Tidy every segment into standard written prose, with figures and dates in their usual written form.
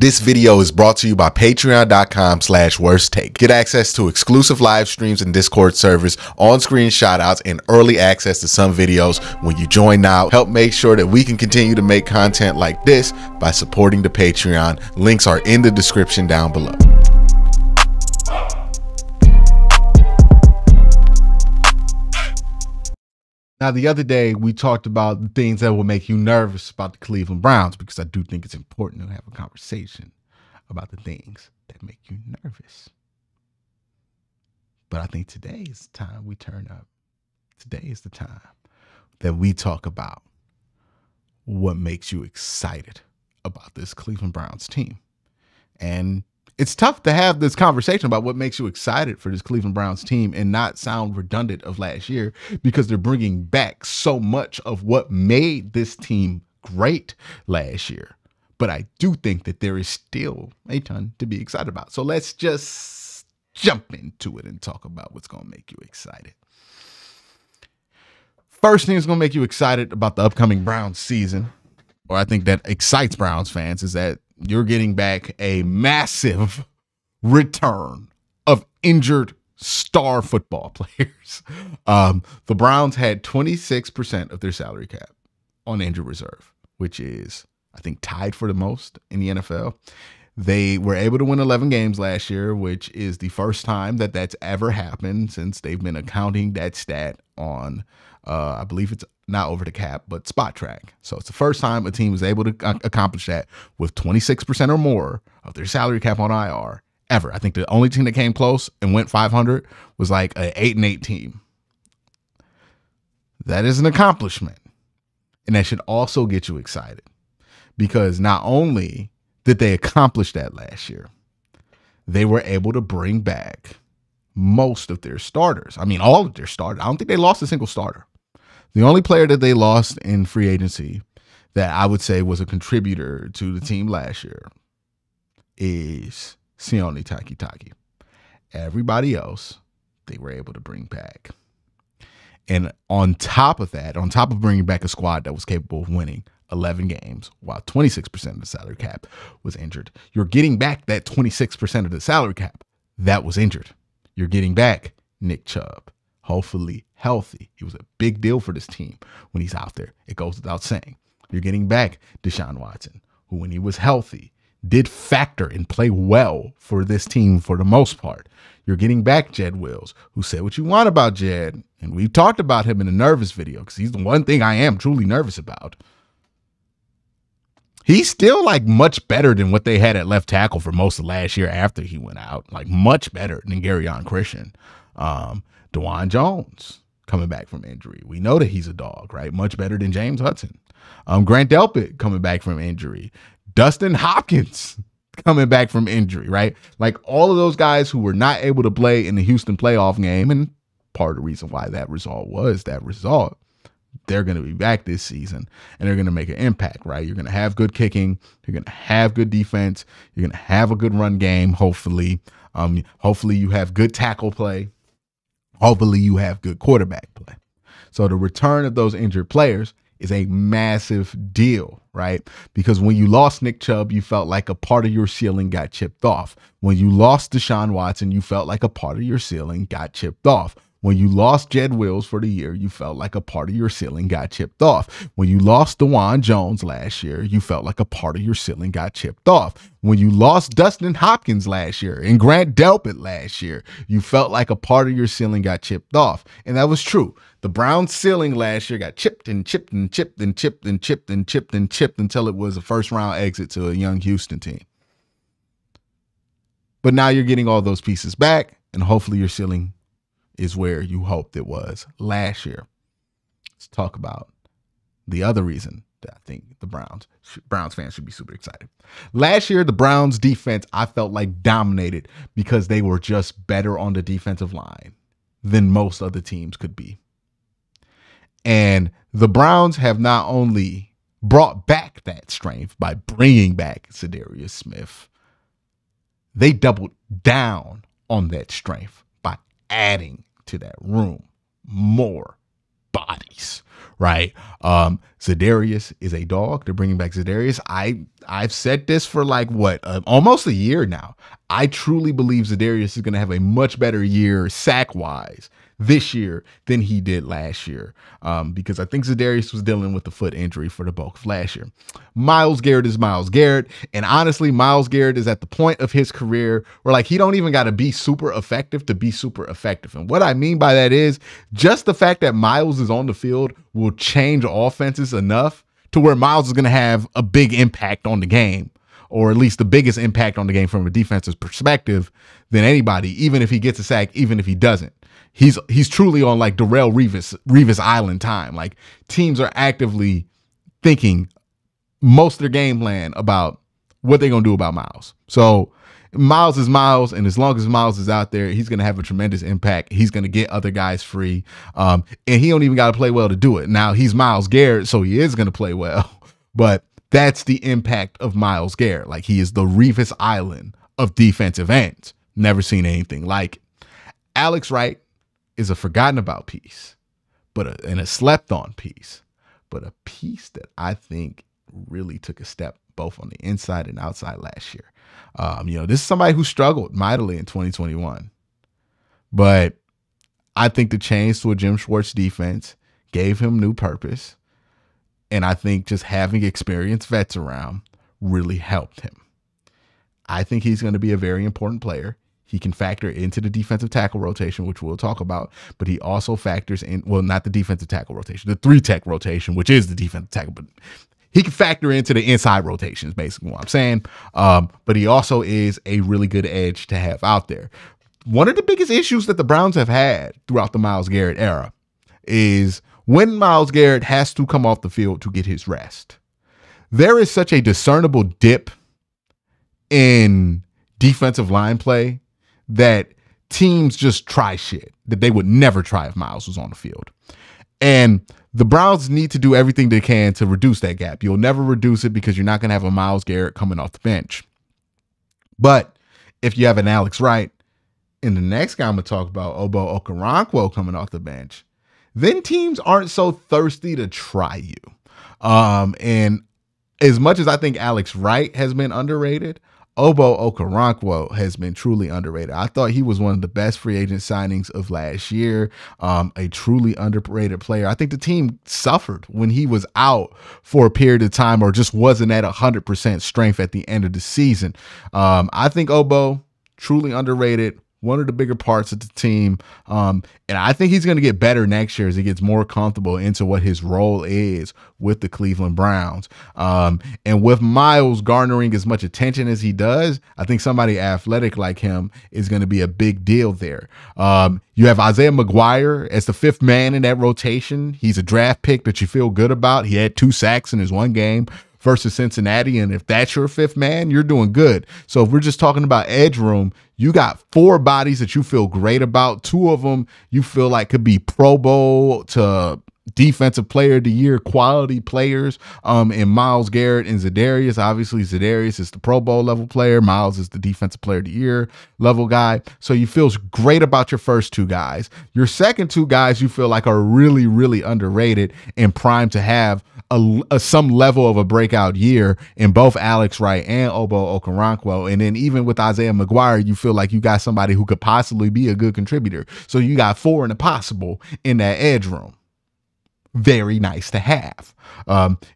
This video is brought to you by patreon.com/worsttake. Get access to exclusive live streams and Discord servers, on-screen shoutouts, and early access to some videos when you join now. Help make sure that we can continue to make content like this by supporting the Patreon. Links are in the description down below. Now, the other day, we talked about the things that will make you nervous about the Cleveland Browns, because I do think it's important to have a conversation about the things that make you nervous. But I think today is the time we turn up. Today is the time that we talk about what makes you excited about this Cleveland Browns team. And it's tough to have this conversation about what makes you excited for this Cleveland Browns team and not sound redundant of last year, because they're bringing back so much of what made this team great last year. But I do think that there is still a ton to be excited about. So let's just jump into it and talk about what's going to make you excited. First thing that's going to make you excited about the upcoming Browns season, or I think that excites Browns fans, is that you're getting back a massive return of injured star football players. The Browns had 26% of their salary cap on injured reserve, which is, I think, tied for the most in the NFL. They were able to win 11 games last year, which is the first time that that's ever happened since they've been accounting that stat on, I believe it's not over the cap, but Spot Track. So it's the first time a team was able to accomplish that with 26% or more of their salary cap on IR ever. I think the only team that came close and went 500 was like an 8-8 team. That is an accomplishment. And that should also get you excited, because not only did they accomplish that last year, they were able to bring back most of their starters. I mean, all of their starters. I don't think they lost a single starter. The only player that they lost in free agency that I would say was a contributor to the team last year is Sione Takitaki. Everybody else, they were able to bring back. And on top of that, on top of bringing back a squad that was capable of winning 11 games while 26% of the salary cap was injured, you're getting back that 26% of the salary cap that was injured. You're getting back Nick Chubb, hopefully healthy. He was a big deal for this team when he's out there. It goes without saying. You're getting back Deshaun Watson, who, when he was healthy, did factor and play well for this team for the most part. You're getting back Jed Wills, who said what you want about Jed, and we talked about him in a nervous video, because he's the one thing I am truly nervous about. He's still like much better than what they had at left tackle for most of last year after he went out. Like much better than Garyon Christian. DeJuan Jones coming back from injury. We know that he's a dog, right? Much better than James Hudson. Grant Delpit coming back from injury. Dustin Hopkins coming back from injury, right? Like all of those guys who were not able to play in the Houston playoff game, and part of the reason why that result was that result, they're going to be back this season and they're going to make an impact, right? You're going to have good kicking. You're going to have good defense. You're going to have a good run game, hopefully. Hopefully you have good tackle play. Hopefully you have good quarterback play. So the return of those injured players is a massive deal, right? Because when you lost Nick Chubb, you felt like a part of your ceiling got chipped off. When you lost Deshaun Watson, you felt like a part of your ceiling got chipped off. When you lost Jed Wills for the year, you felt like a part of your ceiling got chipped off. When you lost DeJuan Jones last year, you felt like a part of your ceiling got chipped off. When you lost Dustin Hopkins last year and Grant Delpit last year, you felt like a part of your ceiling got chipped off. And that was true. The Browns' ceiling last year got chipped and chipped and chipped and chipped and chipped and chipped and chipped until it was a first-round exit to a young Houston team. But now you're getting all those pieces back, and hopefully your ceiling is where you hoped it was last year. Let's talk about the other reason that I think the Browns fans should be super excited. Last year, the Browns defense, I felt like dominated because they were just better on the defensive line than most other teams could be. And the Browns have not only brought back that strength by bringing back Za'Darius Smith, they doubled down on that strength by adding to that room more bodies, right? Za'Darius is a dog. They're bringing back Za'Darius. I've said this for like almost a year now. I truly believe Za'Darius is going to have a much better year sack-wise this year than he did last year, because I think Za'Darius was dealing with the foot injury for the bulk of last year. Myles Garrett is Myles Garrett, and honestly, Myles Garrett is at the point of his career where like he don't even got to be super effective to be super effective. And what I mean by that is just the fact that Myles is on the field will change offenses enough to where Myles is going to have a big impact on the game, or at least the biggest impact on the game from a defensive perspective than anybody, even if he gets a sack, even if he doesn't. He's truly on like Darrelle Revis Island time. Like teams are actively thinking most of their game plan about what they're going to do about Myles. So Myles is Myles, and as long as Myles is out there, he's going to have a tremendous impact. He's going to get other guys free, and he don't even got to play well to do it. Now, he's Myles Garrett, so he is going to play well, but that's the impact of Myles Garrett. Like he is the Revis Island of defensive ends. Never seen anything like it. Alex Wright is a forgotten about piece, and a slept on piece, but a piece that I think really took a step both on the inside and outside last year. This is somebody who struggled mightily in 2021, but I think the change to a Jim Schwartz defense gave him new purpose. And I think just having experienced vets around really helped him. I think he's going to be a very important player. He can factor into the defensive tackle rotation, which we'll talk about, but he also factors in, well, not the defensive tackle rotation, the 3-tech rotation, which is the defensive tackle, but he can factor into the inside rotations, basically what I'm saying. But he also is a really good edge to have out there. One of the biggest issues that the Browns have had throughout the Myles Garrett era is when Myles Garrett has to come off the field to get his rest. There is such a discernible dip in defensive line play that teams just try shit that they would never try if Myles was on the field. And the Browns need to do everything they can to reduce that gap. You'll never reduce it because you're not going to have a Myles Garrett coming off the bench. But if you have an Alex Wright, and the next guy I'm going to talk about, Ogbo Okoronkwo, coming off the bench, then teams aren't so thirsty to try you. And as much as I think Alex Wright has been underrated, Ogbo Okoronkwo has been truly underrated. I thought he was one of the best free agent signings of last year, a truly underrated player. I think the team suffered when he was out for a period of time or just wasn't at 100% strength at the end of the season. I think Ogbo, truly underrated, one of the bigger parts of the team. And I think he's going to get better next year as he gets more comfortable into what his role is with the Cleveland Browns. And with Myles garnering as much attention as he does, I think somebody athletic like him is going to be a big deal there. You have Isaiah McGuire as the 5th man in that rotation. He's a draft pick that you feel good about. He had 2 sacks in his one game versus Cincinnati. And if that's your 5th man, you're doing good. So if we're just talking about edge room, you got 4 bodies that you feel great about. 2 of them you feel like could be Pro Bowl to defensive player of the year quality players, in Myles Garrett and Za'Darius. Obviously, Za'Darius is the Pro Bowl level player. Myles is the defensive player of the year level guy. So you feel great about your first 2 guys. Your second 2 guys you feel like are really, really underrated and primed to have some level of a breakout year in both Alex Wright and Ogbo Okoronkwo. And then even with Isaiah McGuire, you feel like you got somebody who could possibly be a good contributor. So you got 4 in the possible in that edge room. Very nice to have.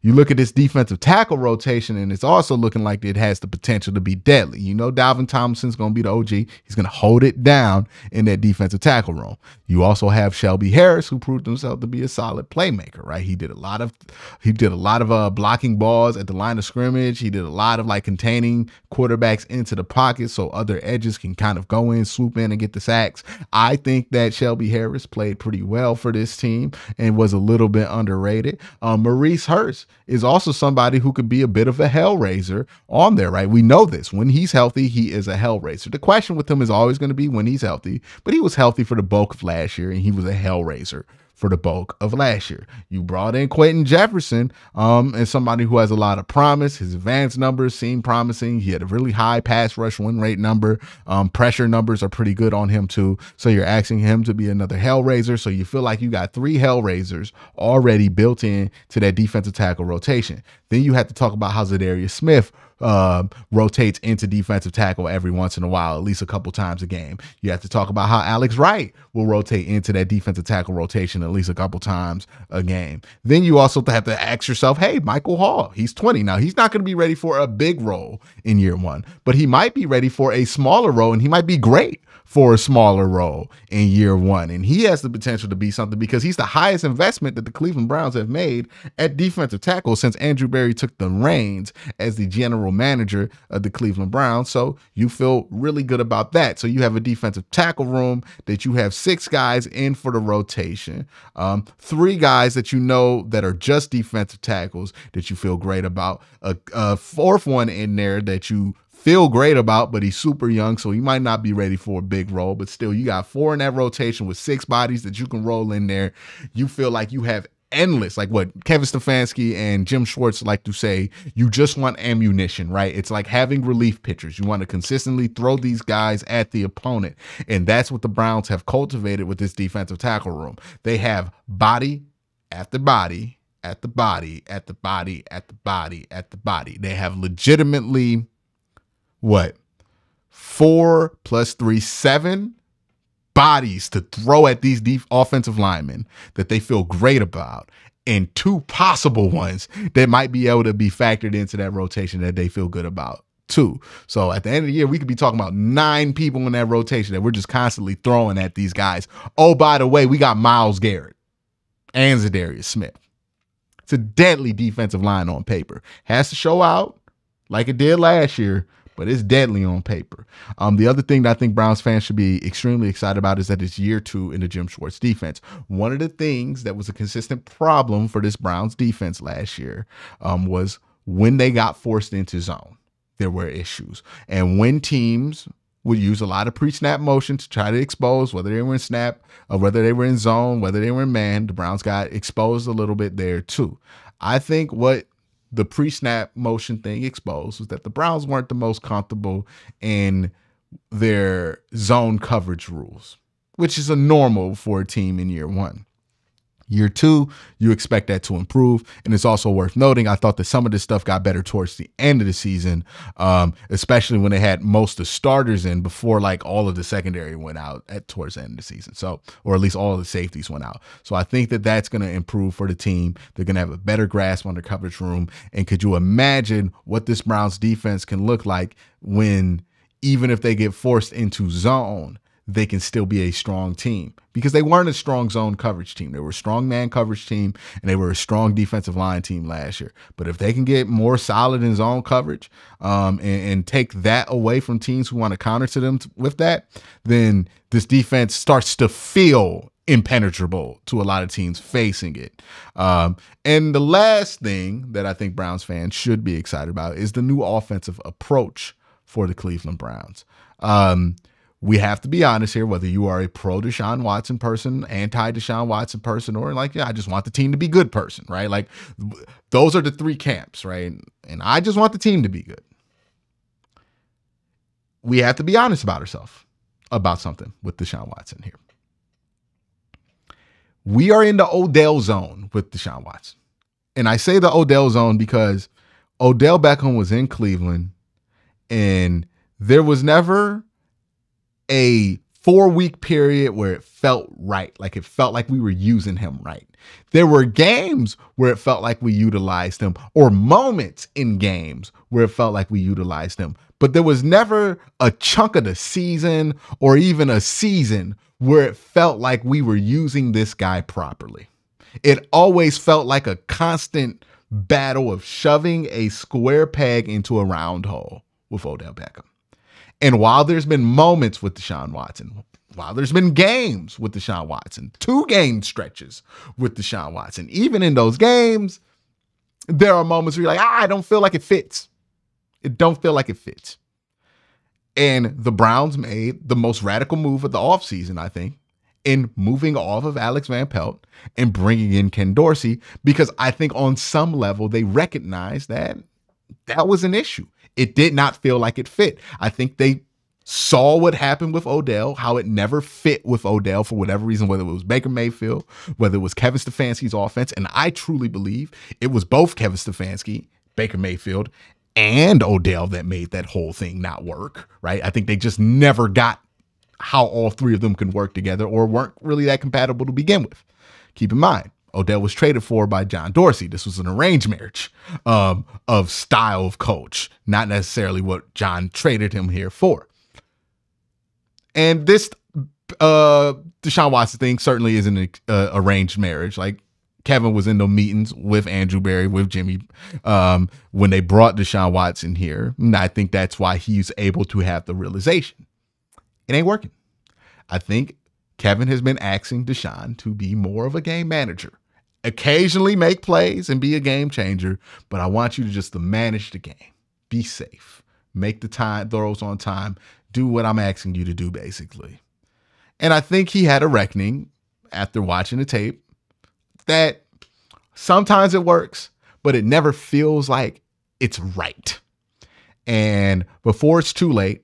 You look at this defensive tackle rotation, and it's also looking like it has the potential to be deadly. You know, Dalvin Tomlinson's going to be the OG. He's going to hold it down in that defensive tackle room. You also have Shelby Harris, who proved himself to be a solid playmaker, right? He did a lot of blocking balls at the line of scrimmage. He did a lot of like containing quarterbacks into the pocket so other edges can kind of go in, swoop in, and get the sacks. I think that Shelby Harris played pretty well for this team and was a little bit underrated. Maurice Hurst is also somebody who could be a bit of a hellraiser on there, right? We know this. When he's healthy, he is a hellraiser. The question with him is always going to be when he's healthy, but he was healthy for the bulk of last year, and he was a hellraiser for the bulk of last year. You brought in Quentin Jefferson, and somebody who has a lot of promise. His advanced numbers seem promising. He had a really high pass rush win rate number. Pressure numbers are pretty good on him too. So you're asking him to be another Hellraiser. So you feel like you got 3 Hellraisers already built in to that defensive tackle rotation. Then you have to talk about how Zadarius Smith rotates into defensive tackle every once in a while, at least a couple times a game. You have to talk about how Alex Wright will rotate into that defensive tackle rotation at least a couple times a game. Then you also have to ask yourself, hey, Michael Hall, he's 20 now. He's not going to be ready for a big role in year 1, but he might be ready for a smaller role, and he might be great for a smaller role in year 1. And he has the potential to be something because he's the highest investment that the Cleveland Browns have made at defensive tackle since Andrew Berry took the reins as the general manager of the Cleveland Browns. So you feel really good about that. So you have a defensive tackle room that you have 6 guys in for the rotation, 3 guys that you know that are just defensive tackles that you feel great about, a 4th one in there that you feel great about, but he's super young, so he might not be ready for a big role. But still, you got 4 in that rotation with 6 bodies that you can roll in there. You feel like you have endless, like what Kevin Stefanski and Jim Schwartz like to say, you just want ammunition, right? It's like having relief pitchers. You want to consistently throw these guys at the opponent. And that's what the Browns have cultivated with this defensive tackle room. They have body after body, at the body, at the body, at the body, at the body. They have legitimately 4 + 3, 7 bodies to throw at these offensive linemen that they feel great about, and 2 possible ones that might be able to be factored into that rotation that they feel good about too. So at the end of the year, we could be talking about 9 people in that rotation that we're just constantly throwing at these guys. Oh, by the way, we got Myles Garrett and Zadarius Smith. It's a deadly defensive line on paper. Has to show out like it did last year, but it's deadly on paper. The other thing that I think Browns fans should be extremely excited about is that it's year 2 in the Jim Schwartz defense. One of the things that was a consistent problem for this Browns defense last year was when they got forced into zone, there were issues. And when teams would use a lot of pre-snap motion to try to expose, whether they were in snap or whether they were in zone, whether they were in man, the Browns got exposed a little bit there too. I think what the pre-snap motion thing exposed was that the Browns weren't the most comfortable in their zone coverage rules, which is a normal for a team in year 1. Year 2, you expect that to improve. And it's also worth noting, I thought that some of this stuff got better towards the end of the season, especially when they had most of the starters in before like all of the secondary went out towards the end of the season. So, or at least all of the safeties went out. So I think that that's going to improve for the team. They're going to have a better grasp on their coverage room. And could you imagine what this Browns defense can look like when, even if they get forced into zone, they can still be a strong team? Because they weren't a strong zone coverage team. They were a strong man coverage team, and they were a strong defensive line team last year. But if they can get more solid in zone coverage and take that away from teams who want to counter to them with that, then this defense starts to feel impenetrable to a lot of teams facing it. And the last thing that I think Browns fans should be excited about is the new offensive approach for the Cleveland Browns. We have to be honest here, whether you are a pro Deshaun Watson person, anti Deshaun Watson person, or like, yeah, I just want the team to be good person, right? Like those are the 3 camps, right? And I just want the team to be good. We have to be honest about ourselves about something with Deshaun Watson here. We are in the Odell zone with Deshaun Watson. And I say the Odell zone because Odell Beckham was in Cleveland and there was never a 4-week period where it felt right. Like it felt like we were using him right. There were games where it felt like we utilized him, or moments in games where it felt like we utilized him. But there was never a chunk of the season or even a season where it felt like we were using this guy properly. It always felt like a constant battle of shoving a square peg into a round hole with Odell Beckham. And while there's been moments with Deshaun Watson, while there's been games with Deshaun Watson, 2 game stretches with Deshaun Watson, even in those games, there are moments where you're like, I don't feel like it fits. It don't feel like it fits. And the Browns made the most radical move of the offseason, I think, in moving off of Alex Van Pelt and bringing in Ken Dorsey, because I think on some level they recognize that that was an issue. It did not feel like it fit. I think they saw what happened with Odell, how it never fit with Odell for whatever reason, whether it was Baker Mayfield, whether it was Kevin Stefanski's offense. And I truly believe it was both Kevin Stefanski, Baker Mayfield, and Odell that made that whole thing not work, right? I think they just never got how all three of them can work together, or weren't really that compatible to begin with. Keep in mind, Odell was traded for by John Dorsey. This was an arranged marriage of style of coach, not necessarily what John traded him here for. And this Deshaun Watson thing certainly is an arranged marriage. Like, Kevin was in the meetings with Andrew Berry, with Jimmy, when they brought Deshaun Watson here. And I think that's why he's able to have the realization it ain't working. I think Kevin has been asking Deshaun to be more of a game manager, occasionally make plays and be a game changer, but I want you to just to manage the game, be safe, make the throws on time, do what I'm asking you to do, basically. And I think he had a reckoning after watching the tape that sometimes it works, but it never feels like it's right. And before it's too late,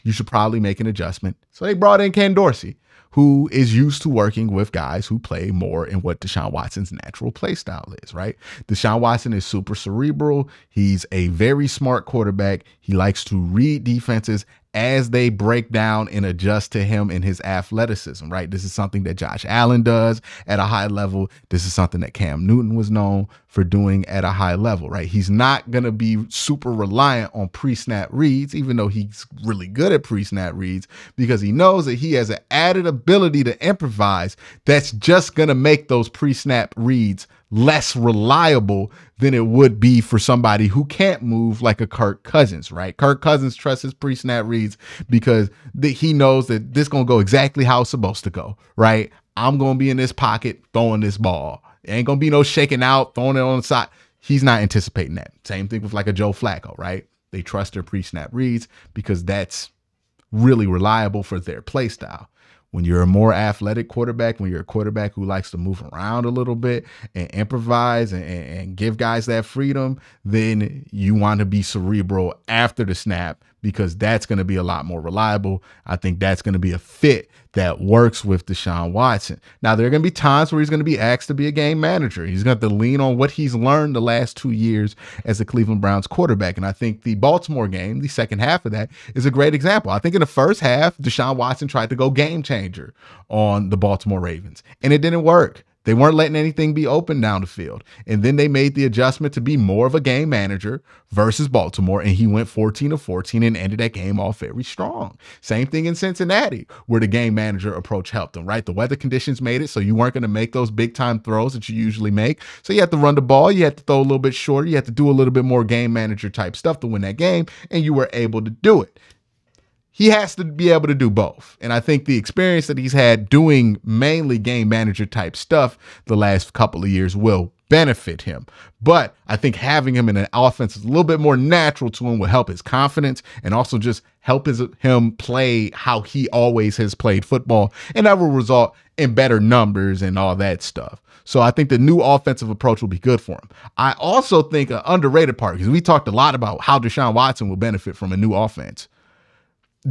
you should probably make an adjustment. So they brought in Ken Dorsey, who is used to working with guys who play more in what Deshaun Watson's natural play style is, right? Deshaun Watson is super cerebral. He's a very smart quarterback. He likes to read defenses as they break down and adjust to him and his athleticism, right? This is something that Josh Allen does at a high level. This is something that Cam Newton was known for doing at a high level, right? He's not going to be super reliant on pre-snap reads, even though he's really good at pre-snap reads, because he knows that he has an added ability to improvise that's just going to make those pre-snap reads less reliable than it would be for somebody who can't move like a Kirk Cousins, right? Kirk Cousins trusts his pre-snap reads because he knows that this going to go exactly how it's supposed to go, right? I'm going to be in this pocket throwing this ball. There ain't going to be no shaking out, throwing it on the side. He's not anticipating that. Same thing with like a Joe Flacco, right? They trust their pre-snap reads because that's really reliable for their play style. When you're a more athletic quarterback, when you're a quarterback who likes to move around a little bit and improvise and give guys that freedom, then you want to be cerebral after the snap, because that's going to be a lot more reliable. I think that's going to be a fit that works with Deshaun Watson. Now, there are going to be times where he's going to be asked to be a game manager. He's going to have to lean on what he's learned the last 2 years as the Cleveland Browns quarterback. And I think the Baltimore game, the second half of that, is a great example. I think in the first half, Deshaun Watson tried to go game changer on the Baltimore Ravens, and it didn't work. They weren't letting anything be open down the field. And then they made the adjustment to be more of a game manager versus Baltimore, and he went 14 of 14 and ended that game off very strong. Same thing in Cincinnati, where the game manager approach helped them, right? The weather conditions made it so you weren't going to make those big time throws that you usually make. So you had to run the ball, you had to throw a little bit shorter, you had to do a little bit more game manager type stuff to win that game, and you were able to do it. He has to be able to do both. And I think the experience that he's had doing mainly game manager type stuff the last couple of years will benefit him. But I think having him in an offense is a little bit more natural to him will help his confidence and also just help him play how he always has played football. And that will result in better numbers and all that stuff. So I think the new offensive approach will be good for him. I also think an underrated part, because we talked a lot about how Deshaun Watson will benefit from a new offense.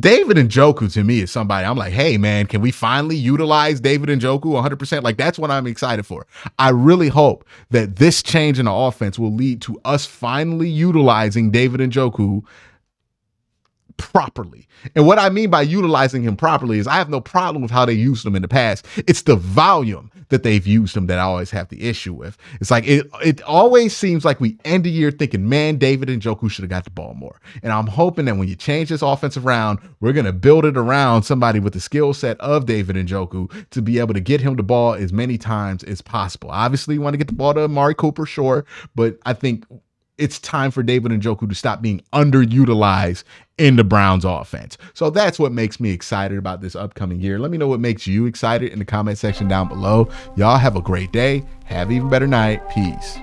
David Njoku, to me, is somebody I'm like, hey, man, can we finally utilize David Njoku 100%? Like, that's what I'm excited for. I really hope that this change in the offense will lead to us finally utilizing David Njoku properly. And what I mean by utilizing him properly is I have no problem with how they used him in the past. It's the volume that they've used him that I always have the issue with. It's like it always seems like we end the year thinking, man, David Njoku should have got the ball more. And I'm hoping that when you change this offense around, we're going to build it around somebody with the skill set of David Njoku to be able to get him the ball as many times as possible. Obviously, you want to get the ball to Amari Cooper, sure, but I think it's time for David Njoku to stop being underutilized in the Browns offense. So that's what makes me excited about this upcoming year. Let me know what makes you excited in the comment section down below. Y'all have a great day. Have an even better night. Peace.